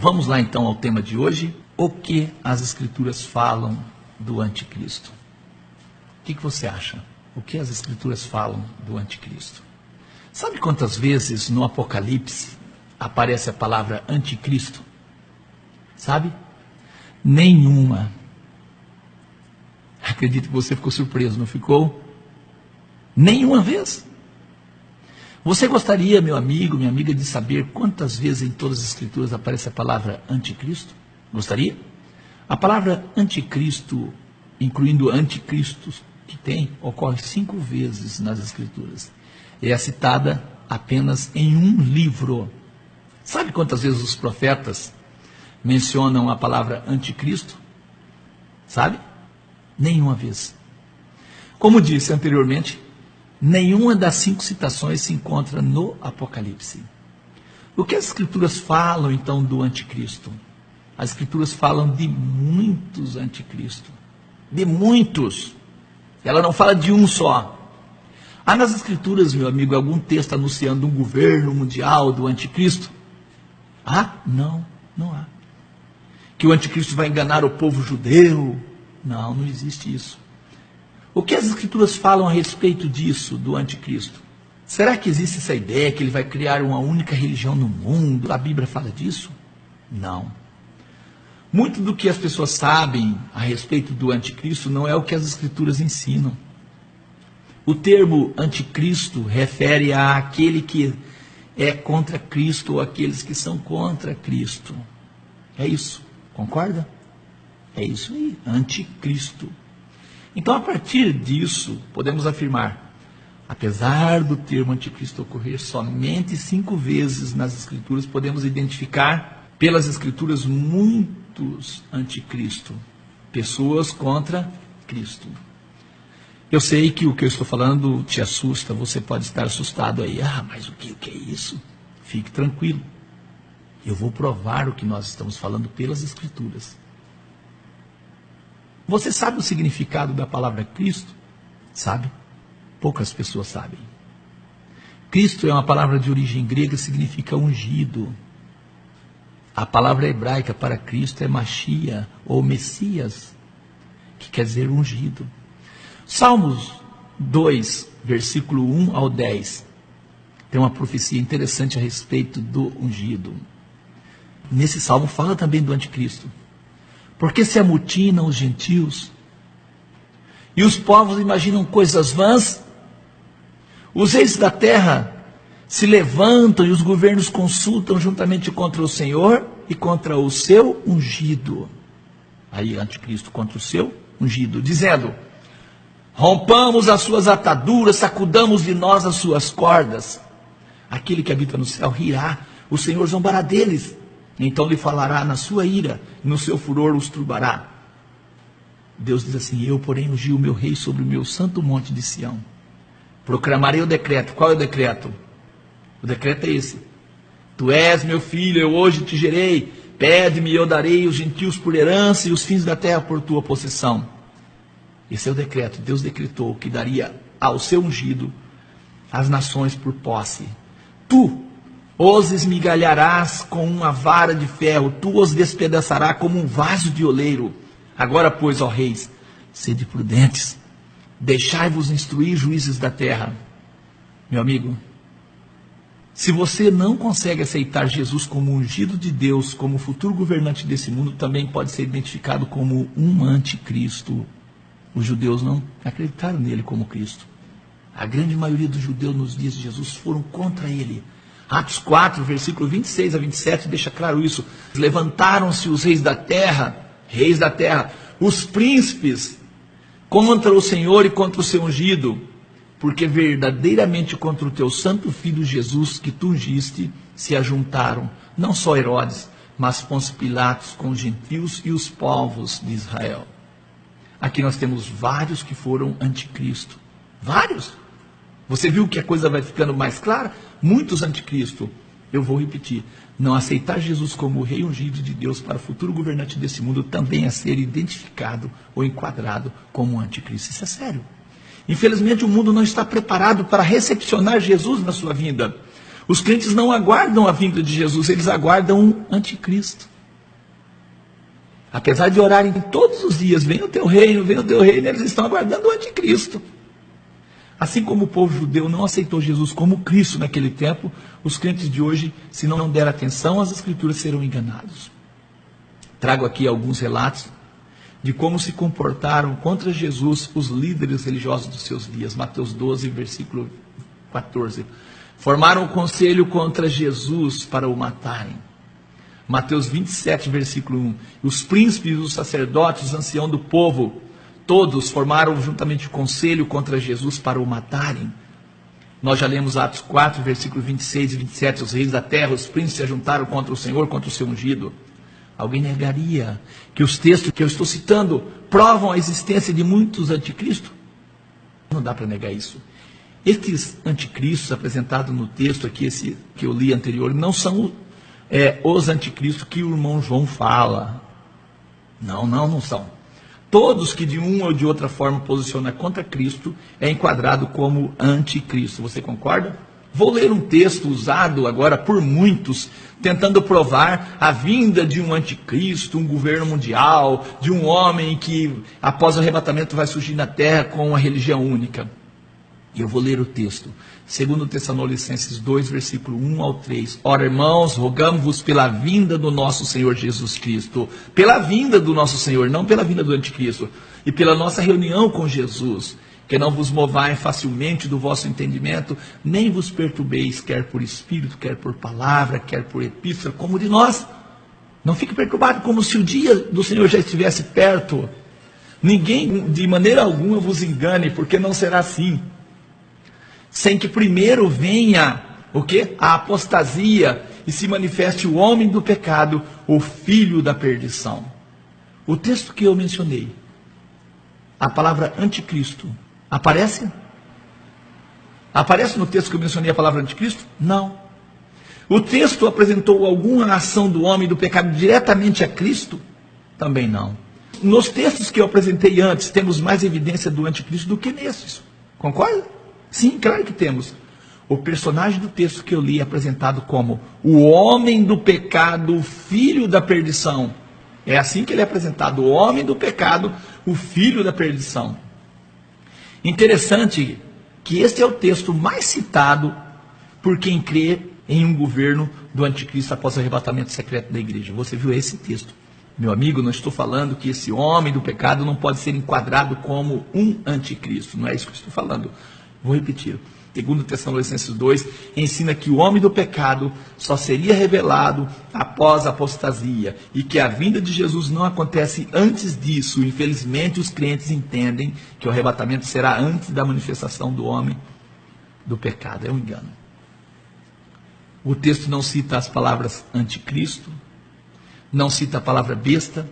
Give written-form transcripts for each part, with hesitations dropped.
Vamos lá então ao tema de hoje. O que as Escrituras falam do anticristo? O que você acha? O que as Escrituras falam do anticristo? Sabe quantas vezes no Apocalipse aparece a palavra anticristo? Sabe? Nenhuma. Acredito que você ficou surpreso, não ficou? Nenhuma vez. Você gostaria, meu amigo, minha amiga, de saber quantas vezes em todas as Escrituras aparece a palavra anticristo? Gostaria? A palavra anticristo, incluindo anticristos que tem, ocorre 5 vezes nas Escrituras. É citada apenas em um livro. Sabe quantas vezes os profetas mencionam a palavra anticristo? Sabe? Nenhuma vez. Como disse anteriormente, nenhuma das 5 citações se encontra no Apocalipse. O que as Escrituras falam então do anticristo? As Escrituras falam de muitos anticristos. De muitos. Ela não fala de um só. Há nas Escrituras, meu amigo, algum texto anunciando um governo mundial do anticristo? Não há. Que o anticristo vai enganar o povo judeu? Não existe isso. O que as Escrituras falam a respeito disso, do anticristo? Será que existe essa ideia que ele vai criar uma única religião no mundo? A Bíblia fala disso? Não. Muito do que as pessoas sabem a respeito do anticristo não é o que as Escrituras ensinam. O termo anticristo refere àquele que é contra Cristo ou aqueles que são contra Cristo. É isso, concorda? É isso aí, anticristo. Então, a partir disso, podemos afirmar, apesar do termo anticristo ocorrer somente 5 vezes nas Escrituras, podemos identificar pelas Escrituras muitos anticristo, pessoas contra Cristo. Eu sei que o que eu estou falando te assusta, você pode estar assustado aí. Mas o que é isso? Fique tranquilo. Eu vou provar o que nós estamos falando pelas Escrituras. Você sabe o significado da palavra Cristo? Sabe? Poucas pessoas sabem. Cristo é uma palavra de origem grega, significa ungido. A palavra hebraica para Cristo é Machia, ou Messias, que quer dizer ungido. Salmos 2, versículo 1 ao 10, tem uma profecia interessante a respeito do ungido. Nesse salmo fala também do anticristo. Porque se amotinam os gentios, e os povos imaginam coisas vãs, os reis da terra se levantam e os governos consultam juntamente contra o Senhor e contra o seu ungido. Aí, anticristo contra o seu ungido, dizendo: rompamos as suas ataduras, sacudamos de nós as suas cordas. Aquele que habita no céu rirá, o Senhor zombará deles. Então lhe falará na sua ira, e no seu furor os turbará. Deus diz assim: eu, porém, ungi o meu rei sobre o meu santo monte de Sião. Proclamarei o decreto. Qual é o decreto? O decreto é esse: tu és meu filho, eu hoje te gerei. Pede-me e eu darei os gentios por herança e os fins da terra por tua possessão. Esse é o decreto. Deus decretou que daria ao seu ungido as nações por posse. Tu os esmigalharás com uma vara de ferro, tu os despedaçarás como um vaso de oleiro. Agora, pois, ó reis, sede prudentes, deixai-vos instruir, juízes da terra. Meu amigo, se você não consegue aceitar Jesus como ungido de Deus, como futuro governante desse mundo, também pode ser identificado como um anticristo. Os judeus não acreditaram nele como Cristo. A grande maioria dos judeus nos dias de Jesus foram contra ele. Atos 4, versículo 26 a 27, deixa claro isso. Levantaram-se os reis da terra, os príncipes, contra o Senhor e contra o seu ungido, porque verdadeiramente contra o teu santo filho Jesus, que tu ungiste, se ajuntaram, não só Herodes, mas Pôncio Pilatos com os gentios e os povos de Israel. Aqui nós temos vários que foram anticristo. Vários. Você viu que a coisa vai ficando mais clara? Muitos anticristo. Eu vou repetir. Não aceitar Jesus como o rei ungido de Deus para o futuro governante desse mundo também é ser identificado ou enquadrado como um anticristo. Isso é sério. Infelizmente o mundo não está preparado para recepcionar Jesus na sua vinda. Os crentes não aguardam a vinda de Jesus, eles aguardam um anticristo. Apesar de orarem todos os dias, venha o teu reino, eles estão aguardando o anticristo. Assim como o povo judeu não aceitou Jesus como Cristo naquele tempo, os crentes de hoje, se não der atenção às Escrituras, serão enganados. Trago aqui alguns relatos de como se comportaram contra Jesus os líderes religiosos dos seus dias. Mateus 12, versículo 14. Formaram um conselho contra Jesus para o matarem. Mateus 27, versículo 1. Os príncipes, os sacerdotes, os anciãos do povo, todos formaram juntamente conselho contra Jesus para o matarem. Nós já lemos Atos 4, versículos 26 e 27. Os reis da terra, os príncipes se ajuntaram contra o Senhor, contra o seu ungido. Alguém negaria que os textos que eu estou citando provam a existência de muitos anticristos? Não dá para negar isso. Estes anticristos apresentados no texto aqui, esse que eu li anterior, não são os anticristos que o irmão João fala. Não são. Todos que de uma ou de outra forma posicionam contra Cristo é enquadrado como anticristo. Você concorda? Vou ler um texto usado agora por muitos, tentando provar a vinda de um anticristo, um governo mundial, de um homem que após o arrebatamento vai surgir na terra com uma religião única. E eu vou ler o texto. 2 Tessalonicenses 2, versículo 1 ao 3. Ora, irmãos, rogamos-vos pela vinda do nosso Senhor Jesus Cristo. Pela vinda do nosso Senhor, não pela vinda do anticristo. E pela nossa reunião com Jesus. Que não vos movai facilmente do vosso entendimento, nem vos perturbeis, quer por espírito, quer por palavra, quer por epístola, como de nós. Não fique perturbado, como se o dia do Senhor já estivesse perto. Ninguém, de maneira alguma, vos engane, porque não será assim. Sem que primeiro venha o quê? A apostasia e se manifeste o homem do pecado, o filho da perdição. O texto que eu mencionei, a palavra anticristo, aparece? Aparece no texto que eu mencionei a palavra anticristo? Não. O texto apresentou alguma ação do homem do pecado diretamente a Cristo? Também não. Nos textos que eu apresentei antes, temos mais evidência do anticristo do que nesses. Concorda? Sim, claro que temos. O personagem do texto que eu li é apresentado como o homem do pecado, o filho da perdição. É assim que ele é apresentado, o homem do pecado, o filho da perdição. Interessante que este é o texto mais citado por quem crê em um governo do anticristo após o arrebatamento secreto da igreja. Você viu esse texto? Meu amigo, não estou falando que esse homem do pecado não pode ser enquadrado como um anticristo. Não é isso que eu estou falando. Vou repetir. 2 Tessalonicenses 2 ensina que o homem do pecado só seria revelado após a apostasia e que a vinda de Jesus não acontece antes disso. Infelizmente, os crentes entendem que o arrebatamento será antes da manifestação do homem do pecado. É um engano. O texto não cita as palavras anticristo, não cita a palavra besta.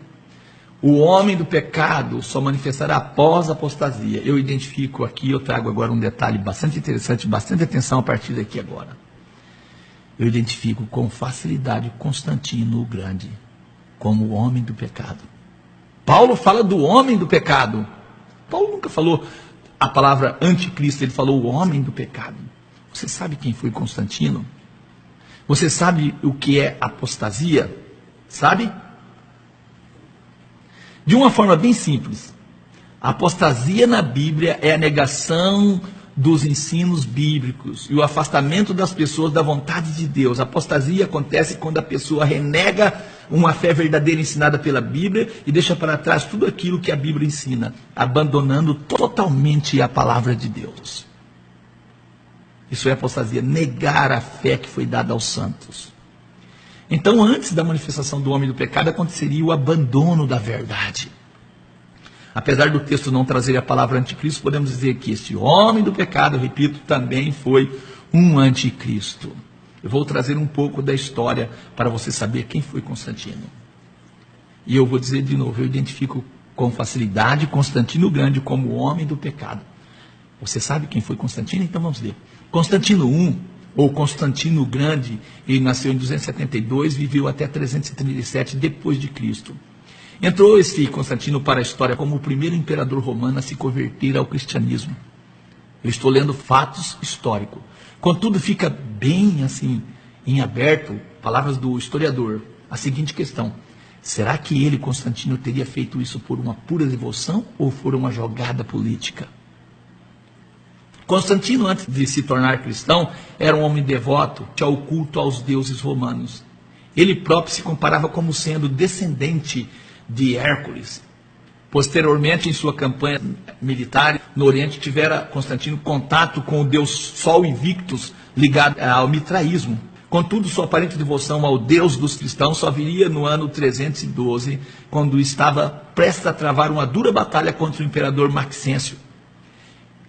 O homem do pecado só manifestará após a apostasia. Eu identifico aqui, eu trago agora um detalhe bastante interessante, bastante atenção a partir daqui agora. Eu identifico com facilidade Constantino o Grande como o homem do pecado. Paulo fala do homem do pecado. Paulo nunca falou a palavra anticristo, ele falou o homem do pecado. Você sabe quem foi Constantino? Você sabe o que é apostasia? Sabe? De uma forma bem simples, a apostasia na Bíblia é a negação dos ensinos bíblicos e o afastamento das pessoas da vontade de Deus. A apostasia acontece quando a pessoa renega uma fé verdadeira ensinada pela Bíblia e deixa para trás tudo aquilo que a Bíblia ensina, abandonando totalmente a palavra de Deus. Isso é apostasia, negar a fé que foi dada aos santos. Então, antes da manifestação do homem do pecado, aconteceria o abandono da verdade. Apesar do texto não trazer a palavra anticristo, podemos dizer que este homem do pecado, eu repito, também foi um anticristo. Eu vou trazer um pouco da história para você saber quem foi Constantino. E eu vou dizer de novo, eu identifico com facilidade Constantino Grande como o homem do pecado. Você sabe quem foi Constantino? Então vamos ver. Constantino I, ou Constantino Grande, ele nasceu em 272, viveu até 337 depois de Cristo. Entrou esse Constantino para a história como o primeiro imperador romano a se converter ao cristianismo. Eu estou lendo fatos históricos. Contudo, fica bem assim, em aberto, palavras do historiador, a seguinte questão: Será que ele, Constantino, teria feito isso por uma pura devoção ou por uma jogada política? Constantino, antes de se tornar cristão, era um homem devoto ao culto aos deuses romanos. Ele próprio se comparava como sendo descendente de Hércules. Posteriormente, em sua campanha militar no Oriente, tivera Constantino contato com o deus Sol Invictus, ligado ao mitraísmo. Contudo, sua aparente devoção ao Deus dos cristãos só viria no ano 312, quando estava prestes a travar uma dura batalha contra o imperador Maxêncio.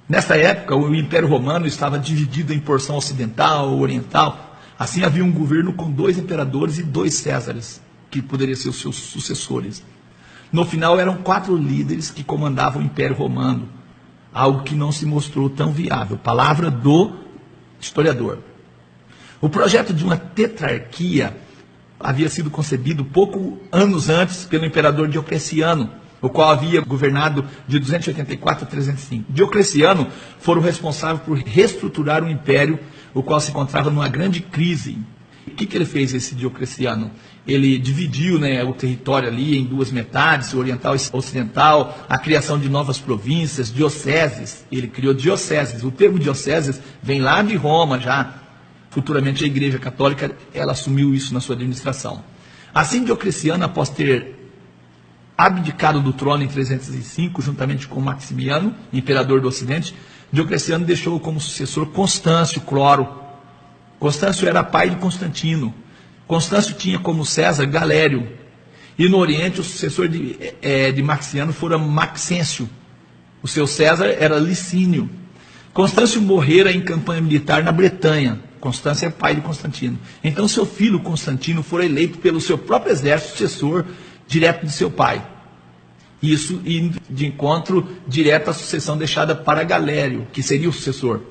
Nesta época, o Império Romano estava dividido em porção ocidental e oriental. Assim, havia um governo com 2 imperadores e 2 Césares, que poderiam ser os seus sucessores. No final, eram 4 líderes que comandavam o Império Romano, algo que não se mostrou tão viável. Palavra do historiador. O projeto de uma tetrarquia havia sido concebido poucos anos antes pelo imperador Diocleciano, o qual havia governado de 284 a 305. Diocleciano foram responsáveis por reestruturar o império, o qual se encontrava numa grande crise. O que ele fez, esse Diocleciano? Ele dividiu, o território ali em 2 metades, oriental e ocidental, a criação de novas províncias, dioceses. Ele criou dioceses. O termo dioceses vem lá de Roma já. Futuramente a Igreja Católica, ela assumiu isso na sua administração. Assim, Diocleciano, após ter abdicado do trono em 305, juntamente com Maximiano, imperador do Ocidente, Diocleciano deixou como sucessor Constâncio Cloro. Constâncio era pai de Constantino. Constâncio tinha como César Galério. E no Oriente, o sucessor de Maxiano fora Maxêncio. O seu César era Licínio. Constâncio morrera em campanha militar na Bretanha. Constâncio é pai de Constantino. Então, seu filho Constantino foi eleito pelo seu próprio exército sucessor direto de seu pai. Isso indo de encontro direto à sucessão deixada para Galério, que seria o sucessor.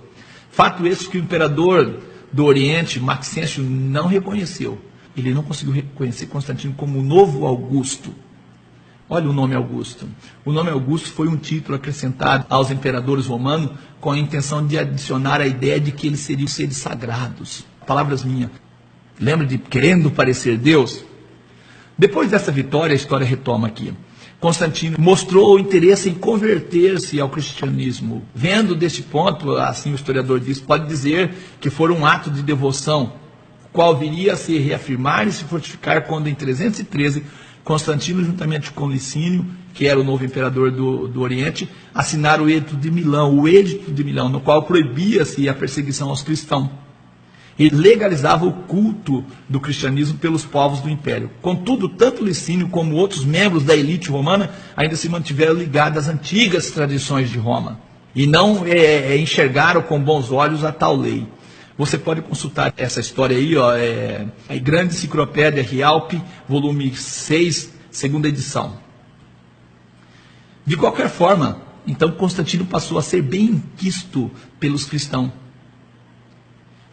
Fato esse que o imperador do Oriente, Maxêncio, não reconheceu. Ele não conseguiu reconhecer Constantino como o novo Augusto. Olha o nome Augusto. O nome Augusto foi um título acrescentado aos imperadores romanos com a intenção de adicionar a ideia de que eles seriam seres sagrados. Palavras minhas. Lembra de querendo parecer Deus? Depois dessa vitória, a história retoma aqui. Constantino mostrou o interesse em converter-se ao cristianismo. Vendo deste ponto, assim o historiador diz, pode dizer que foi um ato de devoção, o qual viria a se reafirmar e se fortificar quando em 313, Constantino, juntamente com Licínio, que era o novo imperador do Oriente, assinaram o Edito de Milão, no qual proibia-se a perseguição aos cristãos. E legalizava o culto do cristianismo pelos povos do império. Contudo, tanto Licínio como outros membros da elite romana ainda se mantiveram ligados às antigas tradições de Roma e não enxergaram com bons olhos a tal lei. Você pode consultar essa história aí, a Grande Enciclopédia Rialp, volume 6, segunda edição. De qualquer forma, então Constantino passou a ser bem quisto pelos cristãos.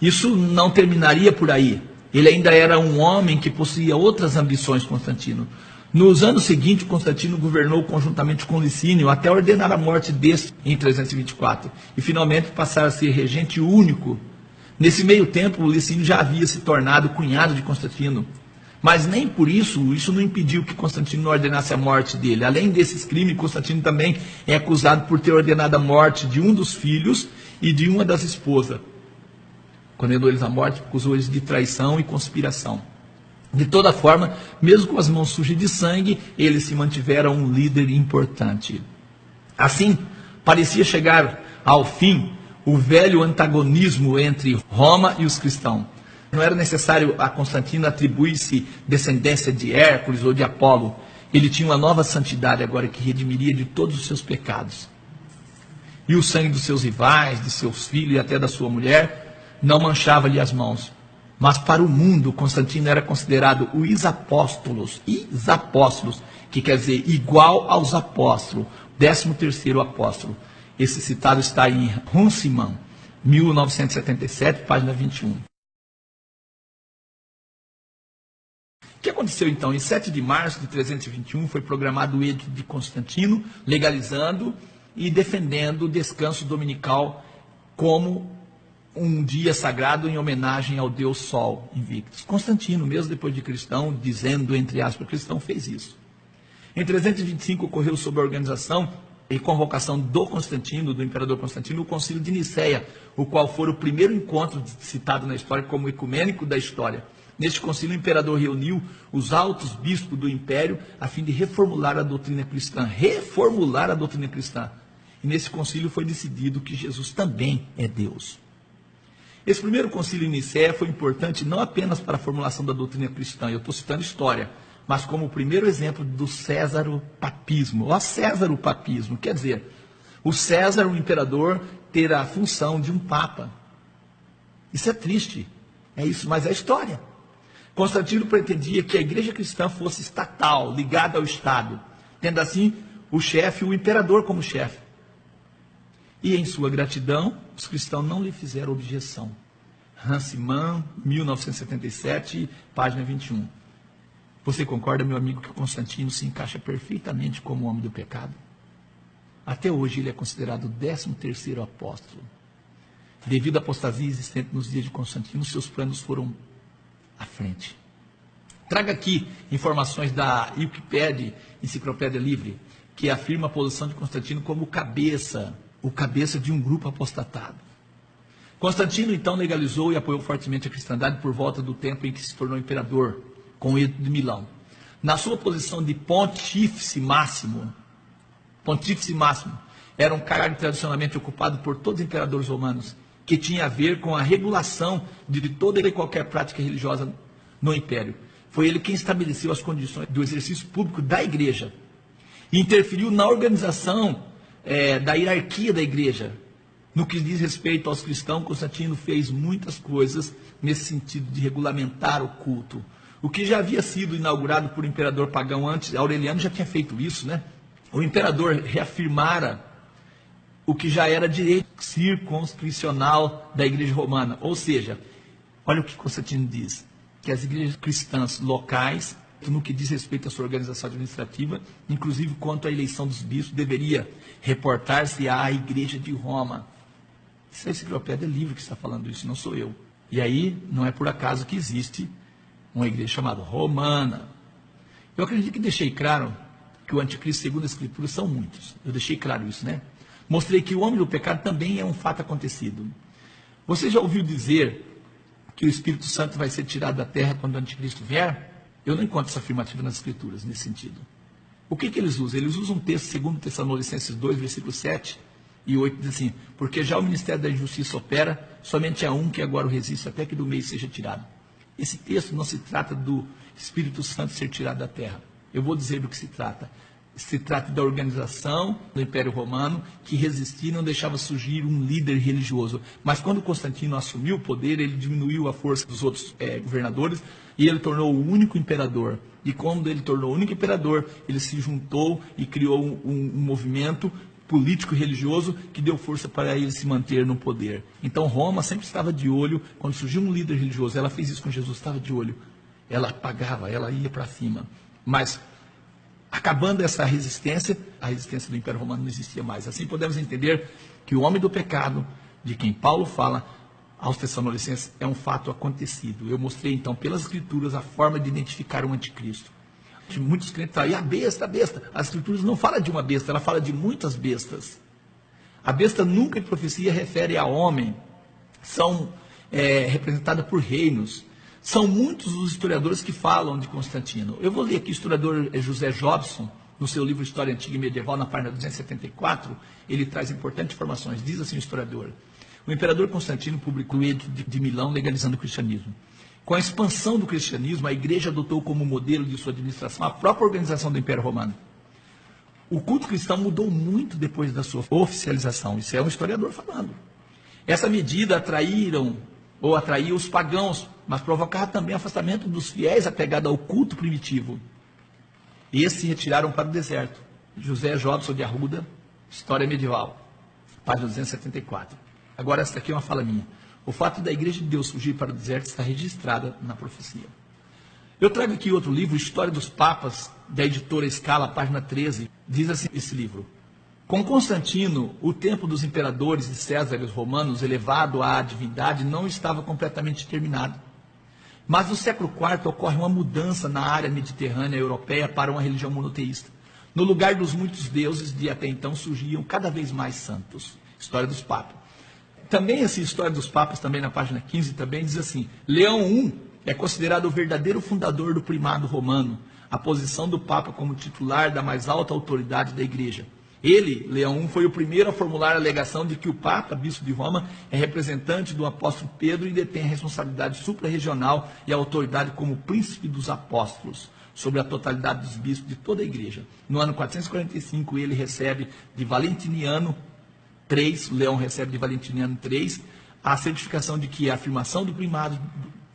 Isso não terminaria por aí. Ele ainda era um homem que possuía outras ambições, Constantino. Nos anos seguintes, Constantino governou conjuntamente com Licínio até ordenar a morte deste em 324 e finalmente passar a ser regente único. Nesse meio tempo, Licínio já havia se tornado cunhado de Constantino. Mas nem por isso não impediu que Constantino ordenasse a morte dele. Além desses crimes, Constantino também é acusado por ter ordenado a morte de um dos filhos e de uma das esposas. Condenou eles à morte, acusou eles de traição e conspiração. De toda forma, mesmo com as mãos sujas de sangue, eles se mantiveram um líder importante. Assim, parecia chegar ao fim o velho antagonismo entre Roma e os cristãos. Não era necessário a Constantino atribuir-se descendência de Hércules ou de Apolo. Ele tinha uma nova santidade agora que redimiria de todos os seus pecados. E o sangue dos seus rivais, de seus filhos e até da sua mulher não manchava-lhe as mãos. Mas para o mundo, Constantino era considerado o isapóstolos, que quer dizer igual aos apóstolos, 13º apóstolo. Esse citado está em Runciman, 1977, página 21. O que aconteceu então? Em 7 de março de 321 foi programado o Edito de Constantino, legalizando e defendendo o descanso dominical como um dia sagrado em homenagem ao deus Sol Invictus. Constantino, mesmo depois de cristão, dizendo, entre aspas, cristão, fez isso. Em 325 ocorreu sob a organização e convocação do Constantino, do imperador Constantino, o concílio de Nicéia, o qual foi o primeiro encontro citado na história como ecumênico da história. Neste concílio, o imperador reuniu os altos bispos do império a fim de reformular a doutrina cristã. Reformular a doutrina cristã. E nesse concílio foi decidido que Jesus também é Deus. Esse primeiro concílio em Nicéia foi importante não apenas para a formulação da doutrina cristã, eu estou citando história, mas como o primeiro exemplo do césaropapismo. Ó, césaropapismo, quer dizer, o César, o imperador, ter a função de um papa. Isso é triste, é isso, mas é história. Constantino pretendia que a igreja cristã fosse estatal, ligada ao Estado, tendo assim o chefe, o imperador como chefe. E em sua gratidão, os cristãos não lhe fizeram objeção. Hans Mann, 1977, página 21. Você concorda, meu amigo, que Constantino se encaixa perfeitamente como homem do pecado? Até hoje ele é considerado o 13º apóstolo. Devido à apostasia existente nos dias de Constantino, seus planos foram à frente. Traga aqui informações da Wikipédia, Enciclopédia Livre, que afirma a posição de Constantino como o cabeça de um grupo apostatado. Constantino então legalizou e apoiou fortemente a cristandade por volta do tempo em que se tornou imperador, com o Edito de Milão. Na sua posição de pontífice máximo, era um cargo tradicionalmente ocupado por todos os imperadores romanos, que tinha a ver com a regulação de toda e qualquer prática religiosa no império. Foi ele quem estabeleceu as condições do exercício público da igreja, e interferiu na organização da hierarquia da igreja. No que diz respeito aos cristãos, Constantino fez muitas coisas nesse sentido de regulamentar o culto. O que já havia sido inaugurado por um imperador pagão antes, Aureliano já tinha feito isso, né? O imperador reafirmara o que já era direito circunscricional da igreja romana. Ou seja, olha o que Constantino diz, que as igrejas cristãs locais, no que diz respeito à sua organização administrativa, inclusive quanto à eleição dos bispos, deveria reportar-se à igreja de Roma. Isso é a Enciclopédia Livre que está falando isso, não sou eu. E aí, não é por acaso que existe uma igreja chamada romana. Eu acredito que deixei claro que o anticristo, segundo a Escritura, são muitos. Eu deixei claro isso, né? Mostrei que o homem do pecado também é um fato acontecido. Você já ouviu dizer que o Espírito Santo vai ser tirado da terra quando o anticristo vier? Eu não encontro essa afirmativa nas Escrituras, nesse sentido. O que eles usam? Eles usam um texto, segundo Tessalonicenses 2, versículo 7 e 8, diz assim: porque já o ministério da injustiça opera, somente há um que agora o resiste, até que do meio seja tirado. Esse texto não se trata do Espírito Santo ser tirado da terra. Eu vou dizer do que se trata. Se trata da organização do Império Romano, que resistia e não deixava surgir um líder religioso. Mas quando Constantino assumiu o poder, ele diminuiu a força dos outros governadores e ele tornou o único imperador. E quando ele tornou o único imperador, ele se juntou e criou um movimento político e religioso que deu força para ele se manter no poder. Então Roma sempre estava de olho, quando surgiu um líder religioso, ela fez isso com Jesus, estava de olho. Ela apagava, ela ia para cima. Mas acabando essa resistência, a resistência do Império Romano não existia mais. Assim podemos entender que o homem do pecado, de quem Paulo fala aos Tessalonicenses, é um fato acontecido. Eu mostrei então pelas Escrituras a forma de identificar o anticristo. Muitos crentes falam, e a besta, a besta. As Escrituras não falam de uma besta, ela fala de muitas bestas. A besta nunca em profecia refere a homem, são representadas por reinos. São muitos os historiadores que falam de Constantino. Eu vou ler aqui o historiador José Jobson, no seu livro História Antiga e Medieval, na página 274, ele traz importantes informações. Diz assim o historiador: o imperador Constantino publicou o Edito de Milão legalizando o cristianismo. Com a expansão do cristianismo, a igreja adotou como modelo de sua administração a própria organização do Império Romano. O culto cristão mudou muito depois da sua oficialização. Isso é um historiador falando. Essa medida atraiu os pagãos, mas provocava também afastamento dos fiéis apegados ao culto primitivo. E esses se retiraram para o deserto. José Jobson de Arruda, História Medieval, página 274. Agora essa aqui é uma fala minha. O fato da Igreja de Deus fugir para o deserto está registrada na profecia. Eu trago aqui outro livro, História dos Papas, da editora Scala, página 13. Diz assim esse livro: Com Constantino, o tempo dos imperadores e césares romanos, elevado à divindade, não estava completamente terminado. Mas no século IV ocorre uma mudança na área mediterrânea europeia para uma religião monoteísta. No lugar dos muitos deuses de até então surgiam cada vez mais santos. História dos Papas. Também essa história dos Papas, também na página 15, também diz assim: Leão I é considerado o verdadeiro fundador do primado romano, a posição do Papa como titular da mais alta autoridade da Igreja. Ele, Leão I, foi o primeiro a formular a alegação de que o Papa, bispo de Roma, é representante do apóstolo Pedro e detém a responsabilidade suprarregional e a autoridade como príncipe dos apóstolos, sobre a totalidade dos bispos de toda a Igreja. No ano 445, ele recebe de Valentiniano III, Leão recebe de Valentiniano III, a certificação de que a afirmação do primado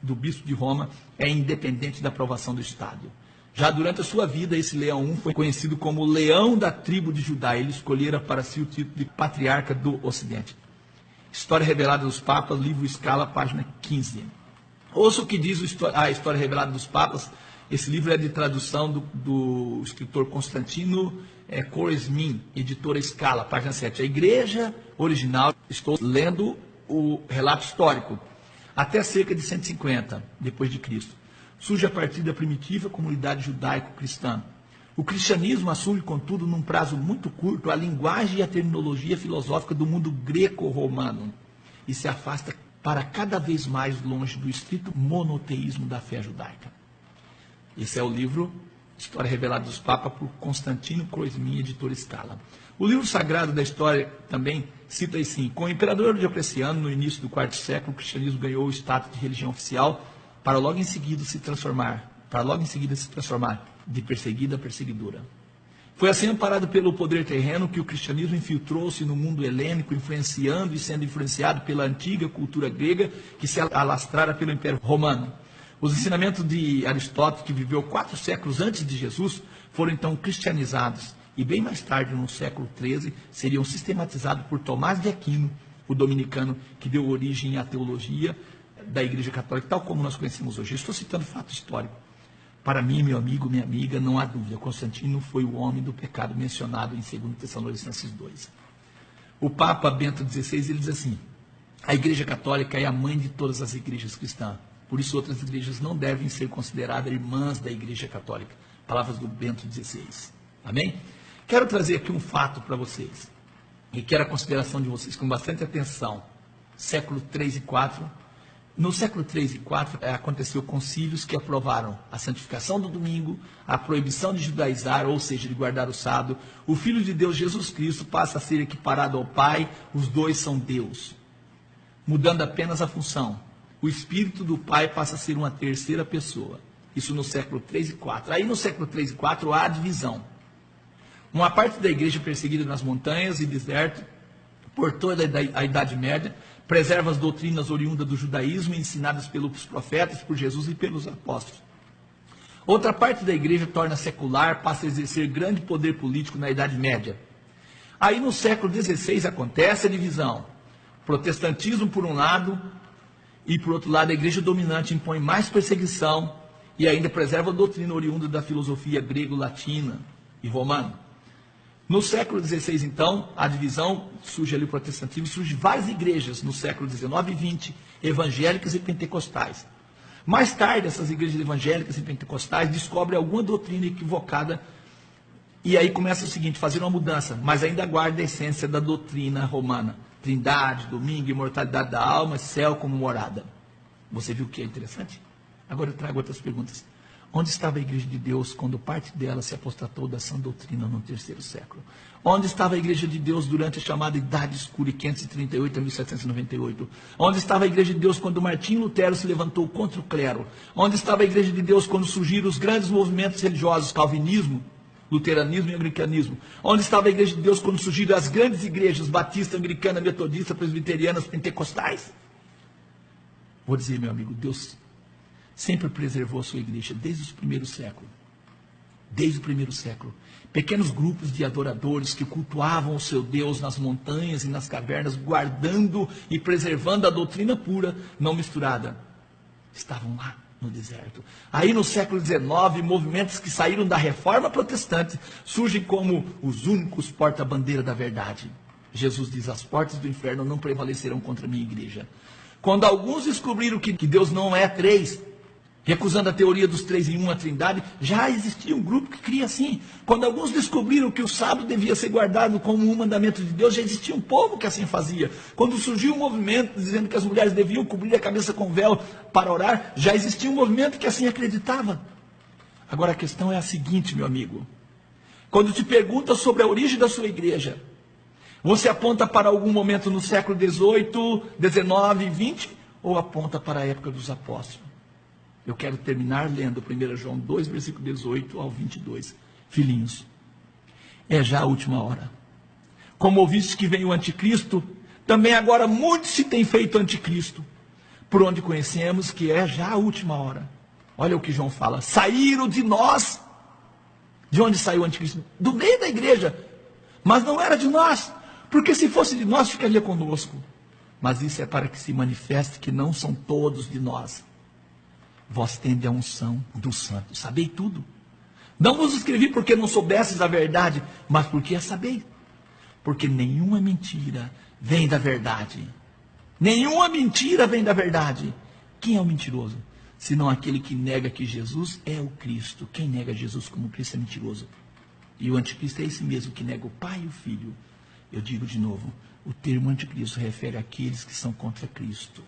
do bispo de Roma é independente da aprovação do Estado. Já durante a sua vida, esse Leão I foi conhecido como Leão da tribo de Judá. Ele escolhera para si o título de Patriarca do Ocidente. História Revelada dos Papas, livro Scala, página 15. Ouça o que diz a História Revelada dos Papas. Esse livro é de tradução do escritor Constantino Koresmin, editora Scala, página 7. A igreja original, estou lendo o relato histórico, até cerca de 150 depois de Cristo. Surge a partir da primitiva comunidade judaico-cristã. O cristianismo assume, contudo, num prazo muito curto, a linguagem e a terminologia filosófica do mundo greco-romano e se afasta para cada vez mais longe do estrito monoteísmo da fé judaica. Esse é o livro História Revelada dos Papas, por Constantino Koresmin, editor Scala. O livro sagrado da história também cita assim: com o imperador Diocleciano, no início do IV século, o cristianismo ganhou o status de religião oficial, para logo em seguida se transformar de perseguida a perseguidora. Foi assim, amparado pelo poder terreno, que o cristianismo infiltrou-se no mundo helênico, influenciando e sendo influenciado pela antiga cultura grega, que se alastrara pelo Império Romano. Os ensinamentos de Aristóteles, que viveu 4 séculos antes de Jesus, foram então cristianizados, e bem mais tarde, no século XIII, seriam sistematizados por Tomás de Aquino, o dominicano, que deu origem à teologia da Igreja Católica, tal como nós conhecemos hoje. Eu estou citando fato histórico. Para mim, meu amigo, minha amiga, não há dúvida, Constantino foi o homem do pecado mencionado em 2 Tessalonicenses 2. O Papa Bento XVI, ele diz assim: a Igreja Católica é a mãe de todas as igrejas cristãs, por isso outras igrejas não devem ser consideradas irmãs da Igreja Católica. Palavras do Bento XVI. Amém? Quero trazer aqui um fato para vocês, e quero a consideração de vocês com bastante atenção. Século 3 e 4. No século 3 e 4 aconteceu concílios que aprovaram a santificação do domingo, a proibição de judaizar, ou seja, de guardar o sábado. O Filho de Deus, Jesus Cristo, passa a ser equiparado ao Pai, os dois são Deus, mudando apenas a função. O Espírito do Pai passa a ser uma terceira pessoa. Isso no século 3 e 4. Aí no século 3 e 4 há a divisão. Uma parte da igreja perseguida nas montanhas e deserto, por toda a Idade Média, preserva as doutrinas oriundas do judaísmo ensinadas pelos profetas, por Jesus e pelos apóstolos. Outra parte da igreja torna secular, passa a exercer grande poder político na Idade Média. Aí no século XVI acontece a divisão. Protestantismo por um lado, e por outro lado a igreja dominante impõe mais perseguição e ainda preserva a doutrina oriunda da filosofia grego-latina e romana. No século XVI, então, a divisão, surge ali o protestantismo, surgem várias igrejas no século XIX e XX, evangélicas e pentecostais. Mais tarde, essas igrejas evangélicas e pentecostais descobrem alguma doutrina equivocada e aí começa o seguinte: fazer uma mudança, mas ainda guarda a essência da doutrina romana. Trindade, domingo, imortalidade da alma, céu como morada. Você viu o que é interessante? Agora eu trago outras perguntas. Onde estava a igreja de Deus quando parte dela se apostatou da sã doutrina no 3º século? Onde estava a igreja de Deus durante a chamada Idade Escura, 538 a 1798? Onde estava a igreja de Deus quando Martinho Lutero se levantou contra o clero? Onde estava a igreja de Deus quando surgiram os grandes movimentos religiosos, calvinismo, luteranismo e anglicanismo? Onde estava a igreja de Deus quando surgiram as grandes igrejas, batista, anglicana, metodista, presbiterianas, pentecostais? Vou dizer, meu amigo, Deus sempre preservou a sua igreja, desde os primeiros séculos. Desde o 1º século. Pequenos grupos de adoradores que cultuavam o seu Deus nas montanhas e nas cavernas, guardando e preservando a doutrina pura, não misturada. Estavam lá. no deserto. Aí no século XIX, movimentos que saíram da reforma protestante surgem como os únicos porta-bandeira da verdade. Jesus diz: as portas do inferno não prevalecerão contra a minha igreja. Quando alguns descobriram que Deus não é três, recusando a teoria dos três em uma trindade, já existia um grupo que cria assim. Quando alguns descobriram que o sábado devia ser guardado como um mandamento de Deus, já existia um povo que assim fazia. Quando surgiu um movimento dizendo que as mulheres deviam cobrir a cabeça com véu para orar, já existia um movimento que assim acreditava. Agora a questão é a seguinte, meu amigo. Quando te pergunta sobre a origem da sua igreja, você aponta para algum momento no século XVIII, XIX, XX, ou aponta para a época dos apóstolos? Eu quero terminar lendo 1 João 2, versículo 18 ao 22. Filhinhos, é já a última hora. Como ouviste que vem o anticristo, também agora muitos se têm feito anticristo, por onde conhecemos que é já a última hora. Olha o que João fala: saíram de nós. De onde saiu o anticristo? Do meio da igreja. Mas não era de nós, porque se fosse de nós, ficaria conosco. Mas isso é para que se manifeste que não são todos de nós. Vós tendes a unção do santo. Sabei tudo. Não vos escrevi porque não soubesses a verdade, mas porque a sabeis. Porque nenhuma mentira vem da verdade. Nenhuma mentira vem da verdade. Quem é o mentiroso? Senão aquele que nega que Jesus é o Cristo. Quem nega Jesus como Cristo é mentiroso. E o anticristo é esse mesmo que nega o Pai e o Filho. Eu digo de novo, o termo anticristo refere àqueles que são contra Cristo.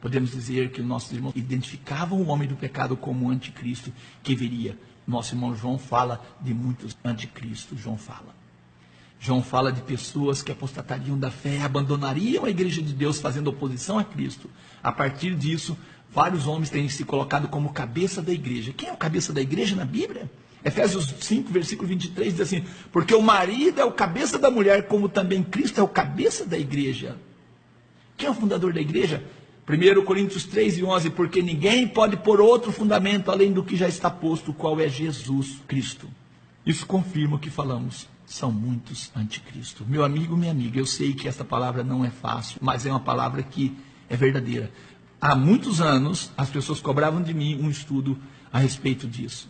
Podemos dizer que nossos irmãos identificavam o homem do pecado como anticristo que viria. Nosso irmão João fala de muitos anticristos. João fala de pessoas que apostatariam da fé, abandonariam a igreja de Deus fazendo oposição a Cristo. A partir disso, vários homens têm se colocado como cabeça da igreja. Quem é o cabeça da igreja na Bíblia? Efésios 5, versículo 23 diz assim: porque o marido é o cabeça da mulher, como também Cristo é o cabeça da igreja. Quem é o fundador da igreja? 1 Coríntios 3 e 11, porque ninguém pode pôr outro fundamento além do que já está posto, qual é Jesus Cristo. Isso confirma o que falamos, são muitos anticristos. Meu amigo, minha amiga, eu sei que essa palavra não é fácil, mas é uma palavra que é verdadeira. Há muitos anos, as pessoas cobravam de mim um estudo a respeito disso.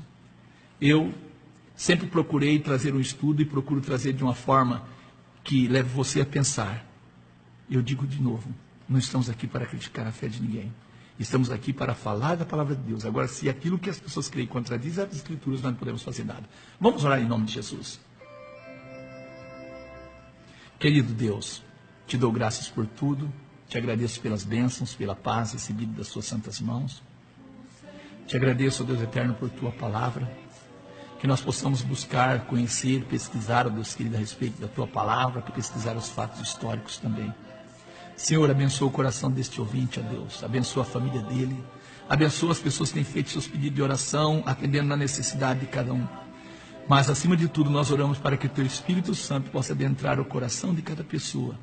Eu sempre procurei trazer um estudo e procuro trazer de uma forma que leve você a pensar. Eu digo de novo, não estamos aqui para criticar a fé de ninguém. Estamos aqui para falar da palavra de Deus. Agora, se aquilo que as pessoas creem contradiz as Escrituras, nós não podemos fazer nada. Vamos orar em nome de Jesus. Querido Deus, te dou graças por tudo. Te agradeço pelas bênçãos, pela paz recebida das suas santas mãos. Te agradeço, ó Deus eterno, por tua palavra. Que nós possamos buscar, conhecer, pesquisar, ó Deus querido, a respeito da tua palavra, pesquisar os fatos históricos também. Senhor, abençoa o coração deste ouvinte, ó Deus. Abençoa a família dele. Abençoa as pessoas que têm feito seus pedidos de oração, atendendo na necessidade de cada um. Mas, acima de tudo, nós oramos para que o teu Espírito Santo possa adentrar o coração de cada pessoa,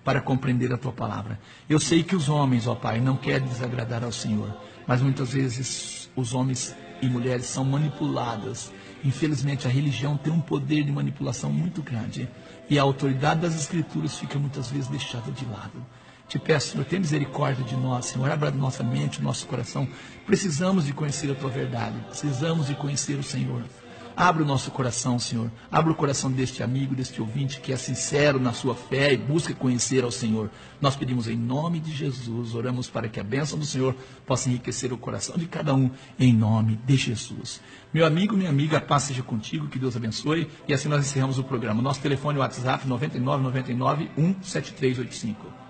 para compreender a tua palavra. Eu sei que os homens, ó Pai, não querem desagradar ao Senhor, mas muitas vezes os homens e mulheres são manipuladas. Infelizmente, a religião tem um poder de manipulação muito grande. E a autoridade das Escrituras fica muitas vezes deixada de lado. Te peço, Senhor, tenha misericórdia de nós, Senhor, abra nossa mente, nosso coração. Precisamos de conhecer a tua verdade, precisamos de conhecer o Senhor. Abra o nosso coração, Senhor. Abra o coração deste amigo, deste ouvinte que é sincero na sua fé e busca conhecer ao Senhor. Nós pedimos em nome de Jesus, oramos para que a bênção do Senhor possa enriquecer o coração de cada um, em nome de Jesus. Meu amigo, minha amiga, a paz seja contigo, que Deus abençoe. E assim nós encerramos o programa. Nosso telefone WhatsApp 9999 17385.